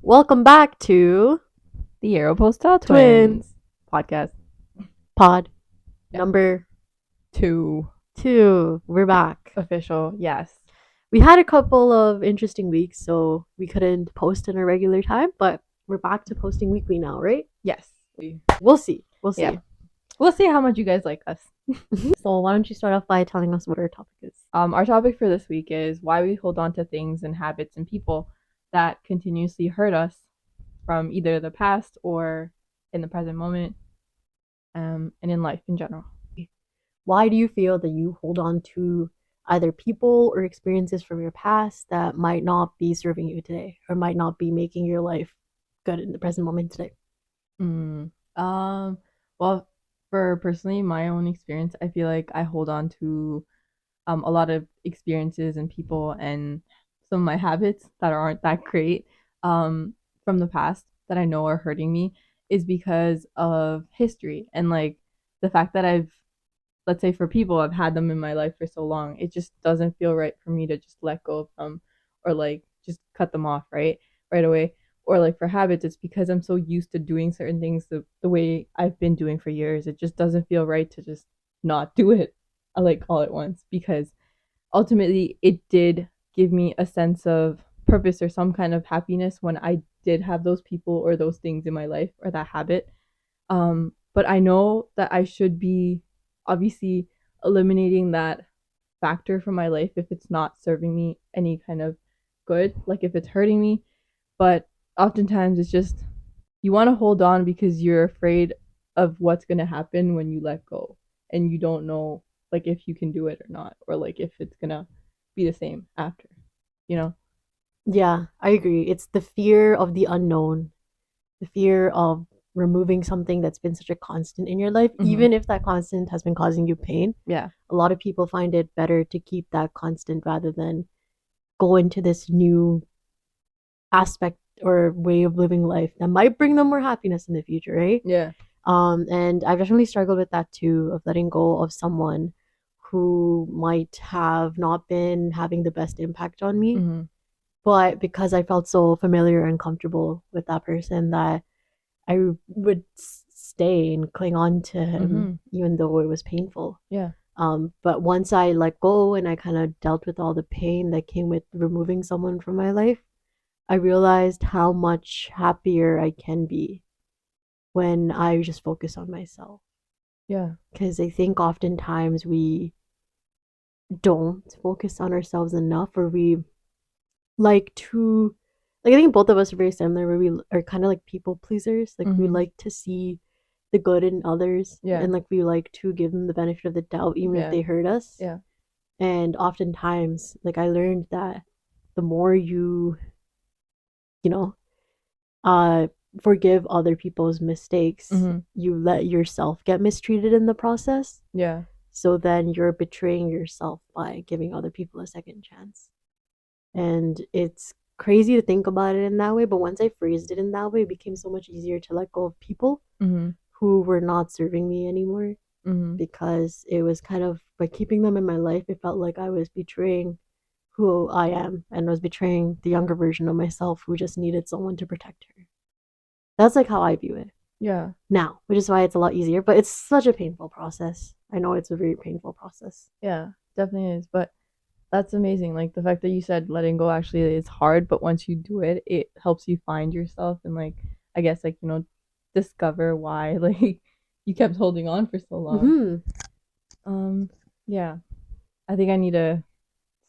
Welcome back to The Aeropostale Twins Twins podcast. Pod Yeah. number 2 2. We're back. official, yes. We had a couple of interesting weeks, so we couldn't post in a regular time, but we're back to posting weekly now, right? Yes. We'll see. Yeah. We'll see how much you guys like us. So why don't you start off by telling us what our topic is? Our topic for this week is why we hold on to things and habits and people that continuously hurt us from either the past or in the present moment, and in life in general. Why do you feel that you hold on to either people or experiences from your past that might not be serving you today or might not be making your life good in the present moment today? Well, for personally my own experience, I feel like I hold on to a lot of experiences and people and some of my habits that aren't that great from the past that I know are hurting me is because of history and like the fact that let's say for people, I've had them in my life for so long. It just doesn't feel right for me to just let go of them or like just cut them off right away. Or like for habits, it's because I'm so used to doing certain things the way I've been doing for years. It just doesn't feel right to just not do it like all at once because ultimately it did give me a sense of purpose or some kind of happiness when I did have those people or those things in my life or that habit. But I know that I should be obviously eliminating that factor from my life if it's not serving me any kind of good, like if it's hurting me. But oftentimes it's just you want to hold on because you're afraid of what's going to happen when you let go and you don't know like if you can do it or not or like if it's going to be the same after, you know? Yeah, I agree. It's the fear of the unknown, the fear of removing something that's been such a constant in your life, Mm-hmm. even if that constant has been causing you pain. Yeah. A lot of people find it better to keep that constant rather than go into this new aspect or way of living life that might bring them more happiness in the future, right? Yeah. And I've definitely struggled with that too, of letting go of someone who might have not been having the best impact on me. Mm-hmm. But because I felt so familiar and comfortable with that person that I would stay and cling on to him Mm-hmm. even though it was painful. Yeah. But once I let go and I kind of dealt with all the pain that came with removing someone from my life, I realized how much happier I can be when I just focus on myself. Yeah. Because I think oftentimes we don't focus on ourselves enough, or we like to, like, I think both of us are very similar, where we are kind of like people pleasers. Like, we Mm-hmm. like to see the good in others, Yeah. and like we like to give them the benefit of the doubt, even if Yeah. they hurt us. Yeah. And oftentimes, like, I learned that the more you know, uh, forgive other people's mistakes, Mm-hmm. you let yourself get mistreated in the process. Yeah. So then you're betraying yourself by giving other people a second chance. And it's crazy to think about it in that way, but once I phrased it in that way, it became so much easier to let go of people Mm-hmm. who were not serving me anymore, Mm-hmm. because it was kind of by keeping them in my life, it felt like I was betraying who I am and was betraying the younger version of myself who just needed someone to protect her. That's like how I view it Yeah. now, which is why it's a lot easier, but it's such a painful process. I know it's a very painful process. Yeah. Definitely is. But that's amazing. Like the fact that you said letting go actually is hard, but once you do it, it helps you find yourself and like I guess like, discover why like you kept holding on for so long. Hmm. Um yeah. I think I need to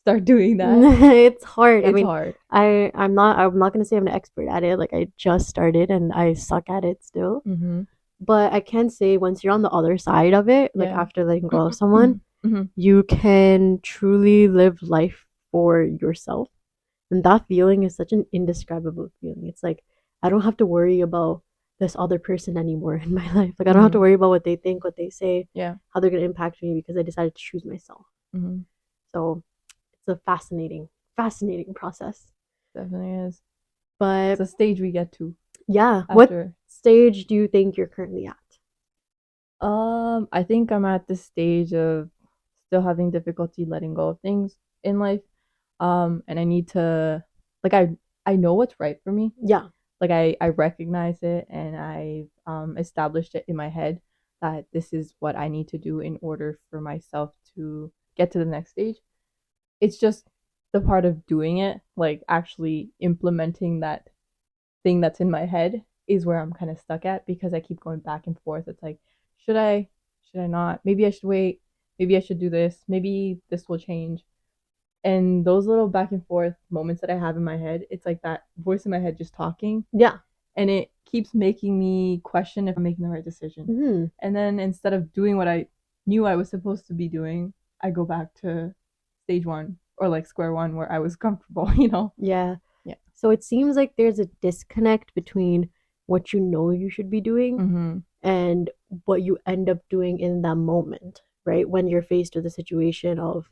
start doing that. It's hard. I It's mean, hard. I'm not gonna say I'm an expert at it. Like, I just started and I suck at it still. Mhm. But I can say once you're on the other side of it, like Yeah. after letting go of someone, Mhm. you can truly live life for yourself. And that feeling is such an indescribable feeling. It's like I don't have to worry about this other person anymore in my life. Like, I don't have to Mhm. worry about what they think, what they say, Yeah. how they're gonna impact me, because I decided to choose myself. Mhm. So it's a fascinating process. Definitely is. It's But a stage we get to yeah, what after. stage do you think you're currently at? I think I'm at the stage of still having difficulty letting go of things in life. And I need to like I know what's right for me. Yeah. like I recognize it and I established it in my head that this is what I need to do in order for myself to get to the next stage. It's just the part of doing it, like actually implementing that thing that's in my head is where I'm kind of stuck at because I keep going back and forth. It's like, should I? Should I not? Maybe I should wait. Maybe I should do this. Maybe this will change. And those little back and forth moments that I have in my head, it's like that voice in my head just talking. Yeah. And it keeps making me question if I'm making the right decision. Mm-hmm. And then instead of doing what I knew I was supposed to be doing, I go back to stage one or like square one where I was comfortable, you know? Yeah. Yeah. So it seems like there's a disconnect between what you know you should be doing Mm-hmm. and what you end up doing in that moment, right? When you're faced with a situation of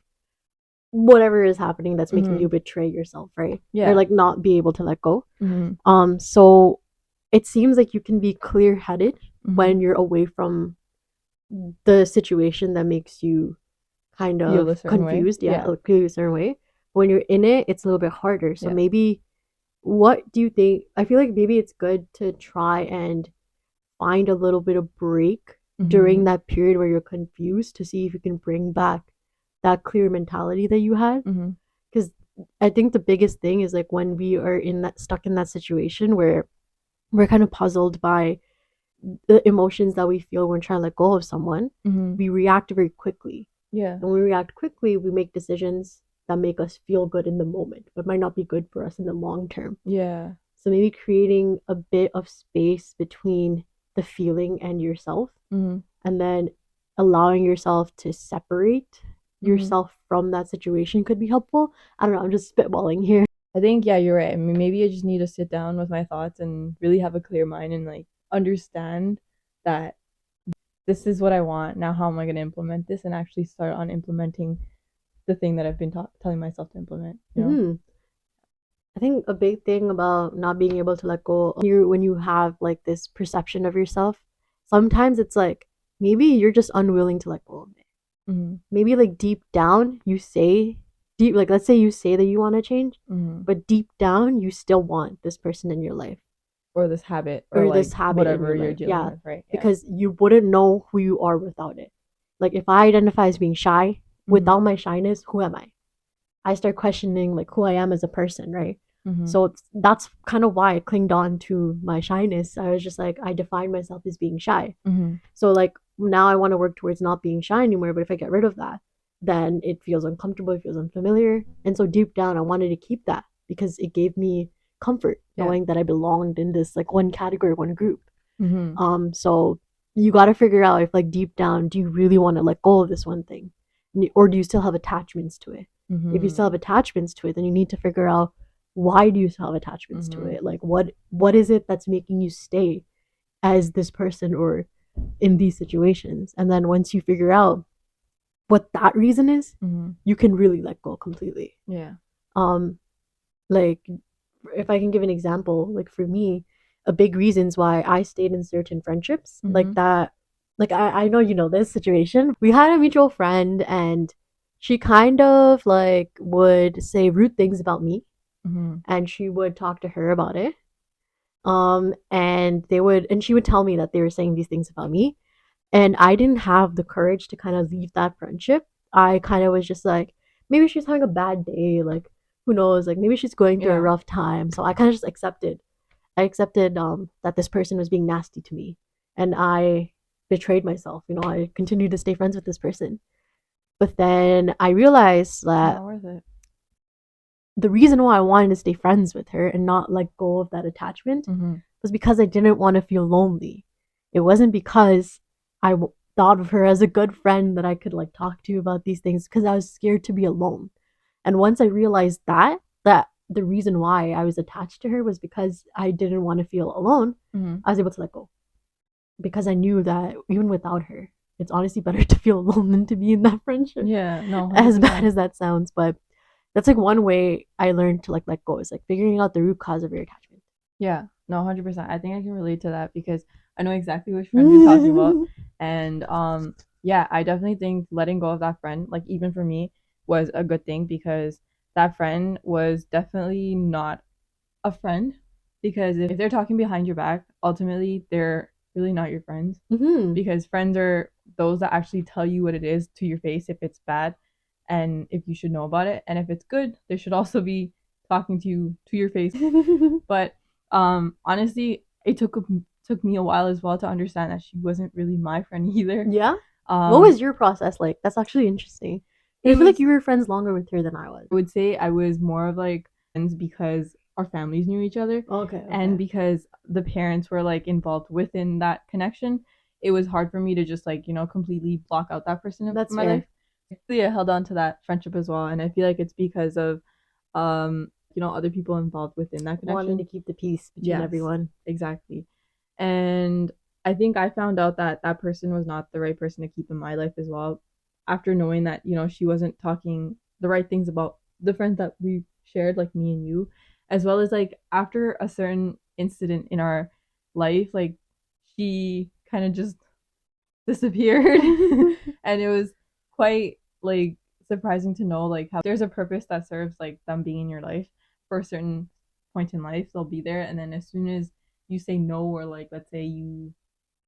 whatever is happening that's making Mm-hmm. you betray yourself, right? Yeah. Or like not be able to let go. Mm-hmm. So it seems like you can be clear headed Mm-hmm. when you're away from the situation that makes you kind Feel a of certain way. confused, Yeah. like feel a certain way. When you're in it, it's a little bit harder. So Yeah. maybe what do you think? I feel like maybe it's good to try and find a little bit of break during Mm-hmm. that period where you're confused to see if you can bring back that clear mentality that you had. Mm-hmm. Because I think the biggest thing is like when we are in that stuck in that situation where we're kind of puzzled by the emotions that we feel when trying to let go of someone, Mm-hmm. we react very quickly. Yeah. And when we react quickly, we make decisions that make us feel good in the moment, but might not be good for us in the long term. Yeah. So maybe creating a bit of space between the feeling and yourself, Mm-hmm. and then allowing yourself to separate Mm-hmm. yourself from that situation could be helpful. I don't know, I'm just spitballing here. I think, yeah, you're right. I mean, maybe I just need to sit down with my thoughts and really have a clear mind and like understand that this is what I want. Now, how am I going to implement this and actually start on implementing the thing that I've been telling myself to implement, you know? Mm-hmm. I think a big thing about not being able to let go when you have like this perception of yourself, sometimes it's like maybe you're just unwilling to let go of it. Mm-hmm. Maybe like deep down you say deep like let's say you say that you want to change, Mm-hmm. but deep down you still want this person in your life Or this habit or or like this habit in whatever your you're life. dealing Yeah, with, right? Yeah. because you wouldn't know who you are without it. Like if I identify as being shy, Mm-hmm. without my shyness, who am I? I start questioning like who I am as a person, right? Mm-hmm. So that's kind of why I clinged on to my shyness. I was just like, I defined myself as being shy. Mm-hmm. So like now I want to work towards not being shy anymore. But if I get rid of that, then it feels uncomfortable, it feels unfamiliar. And so deep down, I wanted to keep that because it gave me comfort knowing that I belonged in this like one category, one group. Mm-hmm. So you got to figure out if like deep down, do you really want to let go of this one thing, or do you still have attachments to it? Mm-hmm. If you still have attachments to it, then you need to figure out why do you still have attachments to it? Like what is it that's making you stay as this person or in these situations? And then once you figure out what that reason is, Mm-hmm. you can really let go completely. Yeah. Like if I can give an example, like for me, a big reasons why I stayed in certain friendships like that, like I know you know this situation. We had a mutual friend and she kind of like would say rude things about me, and she would talk to her about it. And she would tell me that they were saying these things about me, and I didn't have the courage to kind of leave that friendship. I kind of was just like, maybe she's having a bad day, like who knows, like maybe she's going through a rough time. So I kind of just accepted. I accepted that this person was being nasty to me, and I betrayed myself. I continued to stay friends with this person, but then I realized that not worth it. the reason why I wanted to stay friends with her and not let go of that attachment was because I didn't want to feel lonely. It wasn't because I thought of her as a good friend that I could like talk to about these things, because I was scared to be alone. And once I realized that the reason why I was attached to her was because I didn't want to feel alone, I was able to let go, because I knew that even without her, it's honestly better to feel alone than to be in that friendship. Yeah, no, 100%. As bad as that sounds, but that's like one way I learned to like let go, is like figuring out the root cause of your attachment. Yeah, no, 100%. I think I can relate to that because I know exactly which friend you're talking about. And yeah, I definitely think letting go of that friend, like even for me, was a good thing because that friend was definitely not a friend. because if they're talking behind your back, ultimately they're really not your friends. Mm-hmm. Because friends are those that actually tell you what it is to your face if it's bad and if you should know about it. And if it's good, they should also be talking to you to your face. But honestly, it took me a while as well to understand that she wasn't really my friend either. Yeah. What was your process like? That's actually interesting. I feel like you were friends longer with her than I was. I would say I was more of like friends because our families knew each other. Okay. And because the parents were like involved within that connection, it was hard for me to just like, completely block out that person That's in my fair. life. So I held on to that friendship as well. And I feel like it's because of other people involved within that connection. Wanting to keep the peace between everyone. Exactly. And I think I found out that that person was not the right person to keep in my life as well. After knowing that, she wasn't talking the right things about the friends that we shared, like me and you, as well as like after a certain incident in our life, like she kind of just disappeared. And it was quite like surprising to know like how there's a purpose that serves like them being in your life for a certain point in life. They'll be there, and then as soon as you say no, or like let's say you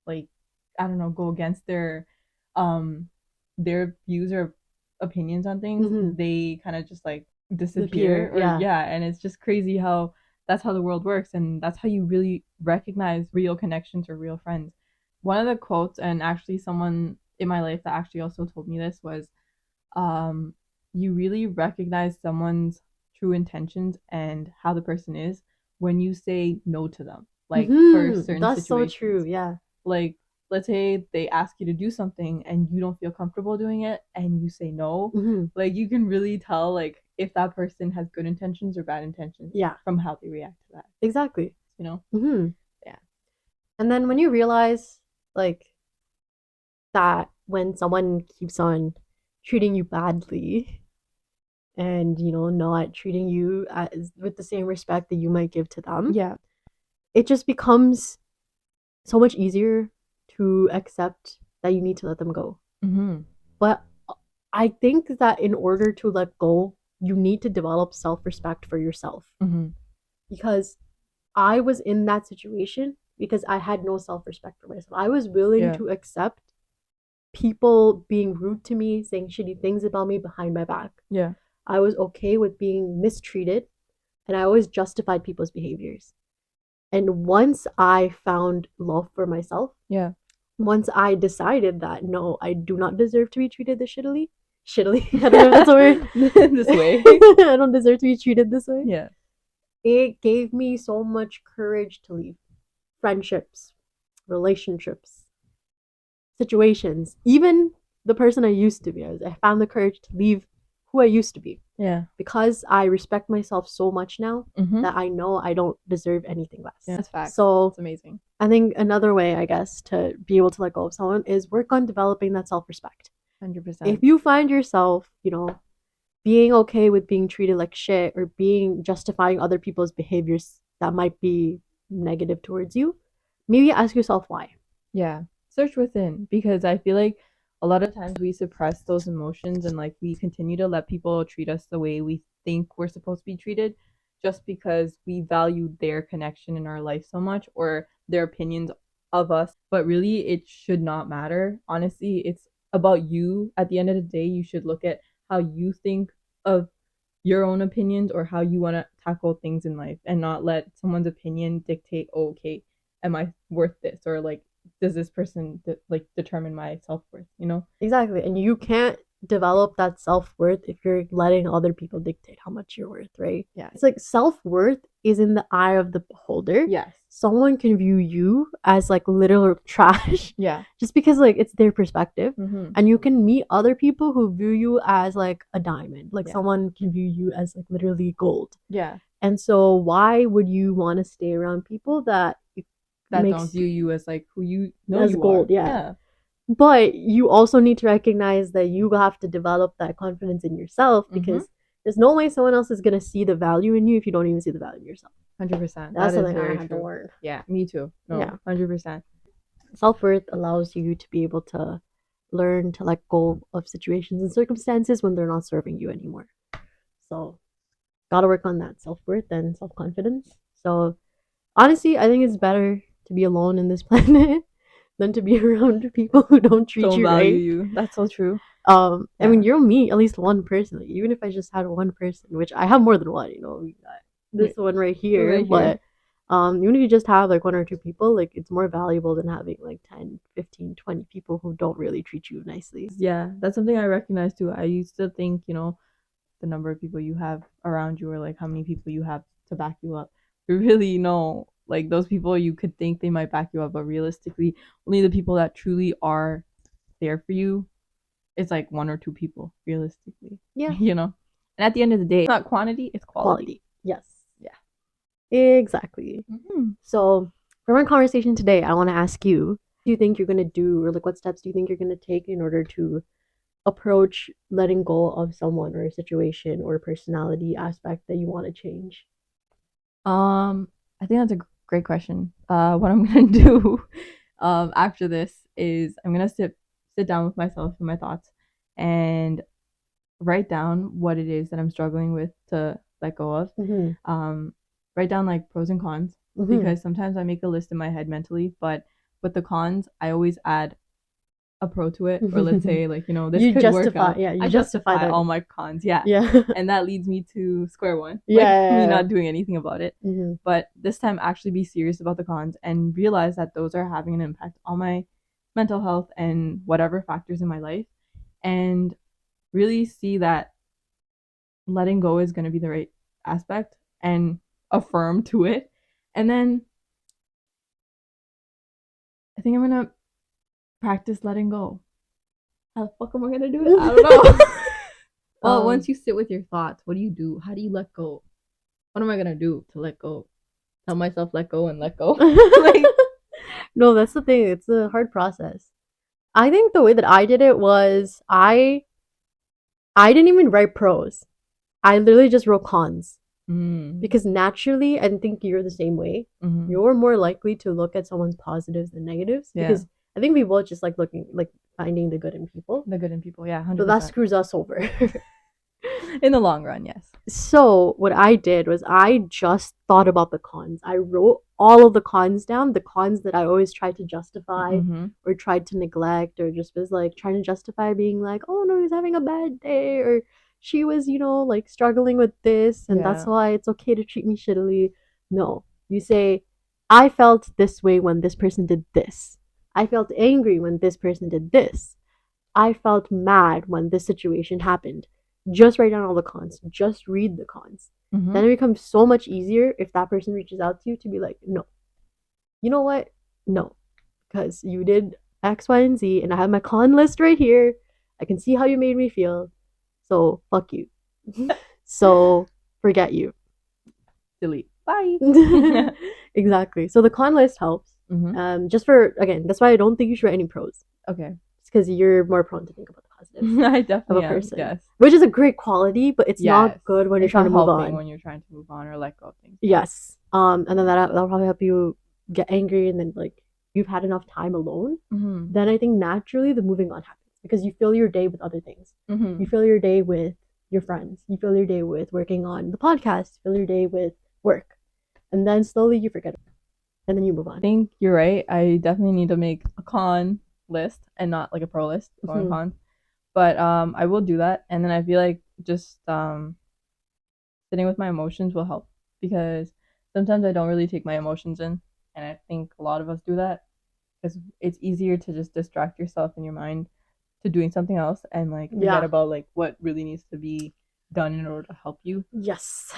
like I don't know, go against um their views or opinions on things, they kind of just like disappear. Yeah, and it's just crazy how that's how the world works, and that's how you really recognize real connections or real friends. One of the quotes, and actually someone in my life that actually also told me this, was you really recognize someone's true intentions and how the person is when you say no to them, like for certain that's situations. So true. Yeah. Like let's say they ask you to do something and you don't feel comfortable doing it and you say no. Like you can really tell like if that person has good intentions or bad intentions. Yeah. From how they react to that. Exactly. Yeah. And then when you realize like that when someone keeps on treating you badly and not treating you as with the same respect that you might give to them, Yeah, it just becomes so much easier to accept that you need to let them go. But I think that in order to let go, you need to develop self-respect for yourself. Because I was in that situation because I had no self-respect for myself. I was willing to accept people being rude to me, saying shitty things about me behind my back. Yeah. I was okay with being mistreated, and I always justified people's behaviors. And once I found love for myself, Yeah. once I decided that no, I do not deserve to be treated this shittily. I don't know if that's a word. This way. I don't deserve to be treated this way. Yeah. It gave me so much courage to leave friendships, relationships, situations, even the person I used to be. I found the courage to leave who I used to be. Yeah. Because I respect myself so much now that I know I don't deserve anything less. Yeah, that's facts. So it's amazing. I think another way, I guess, to be able to let go of someone is work on developing that self-respect. 100%. If you find yourself, being okay with being treated like shit or being justifying other people's behaviors that might be negative towards you, maybe ask yourself why. Yeah. Search within, because I feel like a lot of times we suppress those emotions and like we continue to let people treat us the way we think we're supposed to be treated just because we value their connection in our life so much or their opinions of us. But really, it should not matter. Honestly, it's about you. At the end of the day, you should look at how you think of your own opinions or how you want to tackle things in life and not let someone's opinion dictate, oh, okay, am I worth this? Or like, does this person determine my self-worth? Exactly. And you can't develop that self-worth if you're letting other people dictate how much you're worth, right? Yeah. It's like self-worth is in the eye of the beholder. Yes. Someone can view you as like literal trash. Yeah. Just because like it's their perspective. And you can meet other people who view you as like a diamond. Like someone can view you as like literally gold. Yeah. And so why would you want to stay around people that don't view you as like who you know as you gold? are? Yeah. But you also need to recognize that you have to develop that confidence in yourself because there's no way someone else is going to see the value in you if you don't even see the value in yourself. 100%. That's something I had to learn. Yeah, me too. No, yeah. 100%. Self-worth allows you to be able to learn to let go of situations and circumstances when they're not serving you anymore. So, gotta work on that self-worth and self-confidence. So, Honestly, I think it's better to be alone in this planet than to be around people who don't treat Don't you value right. you. That's so true. I mean, Yeah. you'll meet at least one person. Like, even if I just had one person, which I have more than one, we got this one right here, Right here. but even if you just have like one or two people, like it's more valuable than having like 10, 15, 20 people who don't really treat you nicely. Yeah, that's something I recognize too. I used to think, the number of people you have around you or like how many people you have to back you up. But really, no, like those people you could think they might back you up, but realistically, only the people that truly are there for you, it's like one or two people, realistically. Yeah. And at the end of the day, it's not quantity, it's quality. Yes. Yeah. Exactly. Mm-hmm. So for our conversation today, I want to ask you, what do you think you're gonna do, or like what steps do you think you're gonna take in order to approach letting go of someone or a situation or a personality aspect that you want to change? I think that's a great question. What I'm gonna do after this is I'm gonna sit down with myself and my thoughts and write down what it is that I'm struggling with to let go of. Mm-hmm. Write down like pros and cons Mm-hmm. because sometimes I make a list in my head mentally, but with the cons, I always add a pro to it, or let's say like this You could work justify, out. yeah, you I justify justify that. all my cons, yeah, Yeah. and that leads me to square one, like me Yeah. not doing anything about it. Mm-hmm. But this time, actually be serious about the cons and realize that those are having an impact on my mental health and whatever factors in my life, and really see that letting go is going to be the right aspect and affirm to it. And then I think I'm going to practice letting go. How the fuck am I going to do it? I don't know. Well, once you sit with your thoughts, what do you do? How do you let go? What am I going to do to let go? Tell myself let go and let go. Like, no, that's the thing. It's a hard process. I think the way that I did it was I didn't even write pros. I literally just wrote cons. Because naturally, I think you're the same way. Mm-hmm. You're more likely to look at someone's positives than negatives. Yeah. Because I think we both just like finding the good in people. The good in people, yeah, 100%. So that screws us over. In the long run, yes. So what I did was I just thought about the cons. I wrote all of the cons down, the cons that I always tried to justify Mm-hmm. or tried to neglect, or just was like trying to justify being like, oh no, he's having a bad day, or she was, like struggling with this, and that's Yeah. why it's okay to treat me shittily. No, you say, I felt this way when this person did this. I felt angry when this person did this. I felt mad when this situation happened. Just write down all the cons. Just read the cons. Mm-hmm. Then it becomes so much easier if that person reaches out to you to be like, no, you know what? No, because you did X, Y, and Z, and I have my con list right here. I can see how you made me feel. So fuck you. So forget you. Delete. Bye. Exactly. So the con list helps. Mm-hmm. Just for, again, that's why I don't think you should write any pros. Okay. It's because you're more prone to think about the positives I of definitely a am. person. Yes. Which is a great quality, but it's not good when you're It's trying to not move helping on. when you're trying to move on or let go of things. Yes. And then that'll probably help you get angry, and then like you've had enough time alone. Mm-hmm. Then I think naturally the moving on happens because you fill your day with other things. Mm-hmm. You fill your day with your friends. You fill your day with working on the podcast. You fill your day with work, and then slowly you forget it, and then you move on. I think you're right. I definitely need to make a con list and not like a pro list, pro and cons. But I will do that, and then I feel like just sitting with my emotions will help because sometimes I don't really take my emotions in, and I think a lot of us do that because it's easier to just distract yourself in your mind to doing something else and like forget about like what really needs to be done in order to help you. Yes.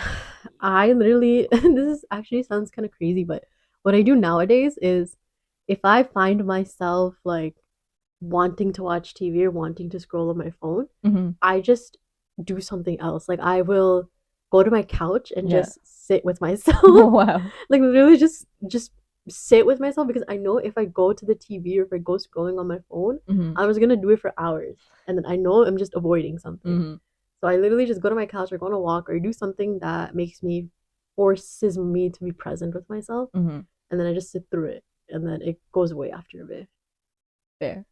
I literally this actually sounds kind of crazy, but what I do nowadays is if I find myself like wanting to watch TV or wanting to scroll on my phone, I just do something else. Like I will go to my couch and just sit with myself. Wow. Like literally just sit with myself because I know if I go to the TV or if I go scrolling on my phone, I was gonna do it for hours, and then I know I'm just avoiding something. So I literally just go to my couch or go on a walk or do something that forces me to be present with myself, and then I just sit through it, and then it goes away after a bit. Fair.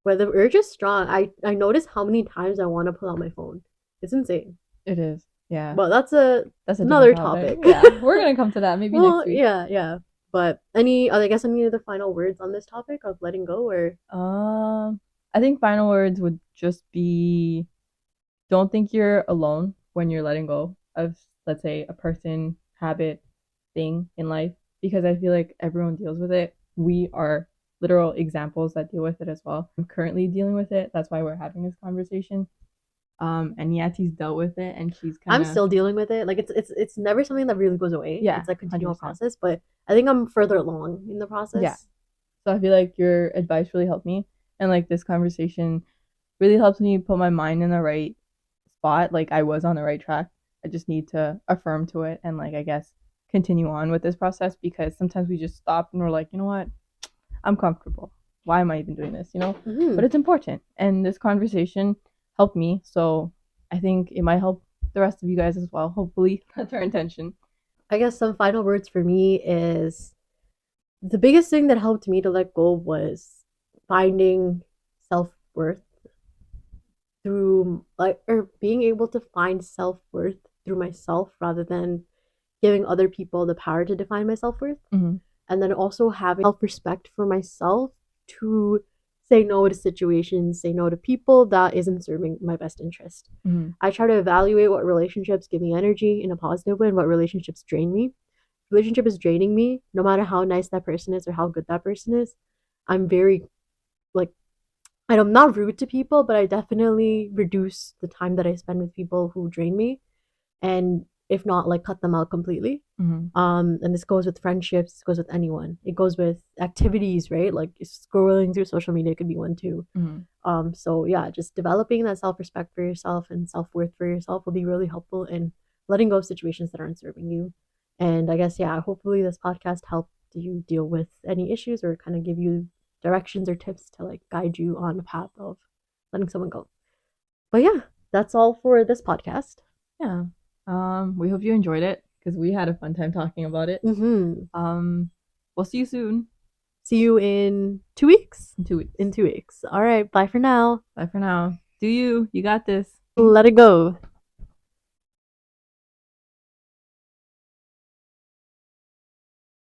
But the urge is strong. I notice how many times I want to pull out my phone. It's insane. It is. Yeah. But that's That's a another different topic. topic. Yeah. We're gonna come to that maybe Well, next week. yeah. But I guess any other final words on this topic of letting go, or I think final words would just be don't think you're alone when you're letting go of, let's say, a person, habit, thing in life, because I feel like everyone deals with it. We are literal examples that deal with it as well. I'm currently dealing with it. That's why we're having this conversation. And Yati's dealt with it, and she's kind I'm of still dealing with it. Like it's never something that really goes away. yeah, It's a continual 100%. process, but I think I'm further along in the Yeah. process. So I feel like your advice really helped me, and like this conversation really helps me put my mind in the right spot. Like I was on the right track. I just need to affirm to it and like I guess continue on with this process, because sometimes we just stop and we're like, you know what? I'm comfortable. Why am I even doing this? You know? Mm-hmm. But it's important. And this conversation helped me. So I think it might help the rest of you guys as well. Hopefully. That's our intention. I guess some final words for me is the biggest thing that helped me to let go was finding self worth through like or being able to find self worth through myself rather than giving other people the power to define my self worth. Mm-hmm. And then also having self respect for myself to say no to situations, say no to people that isn't serving my best interest. Mm-hmm. I try to evaluate what relationships give me energy in a positive way and what relationships drain me. Relationship is draining me, no matter how nice that person is or how good that person is. I'm very like I'm not rude to people, but I definitely reduce the time that I spend with people who drain me, and if not, like cut them out completely. Mm-hmm. And this goes with friendships, this goes with anyone. It goes with activities, right? Like scrolling through social media could be one too. Mm-hmm. So yeah, just developing that self respect for yourself and self worth for yourself will be really helpful in letting go of situations that aren't serving you. And I guess yeah, hopefully this podcast helped you deal with any issues or kind of give you directions or tips to like guide you on the path of letting someone go. But yeah, that's all for this podcast. Yeah. We hope you enjoyed it because we had a fun time talking about it. Mm-hmm. We'll see you soon. See you in 2 weeks. In 2 weeks. In 2 weeks. All right. Bye for now. Bye for now. Do you? You got this. Let it go.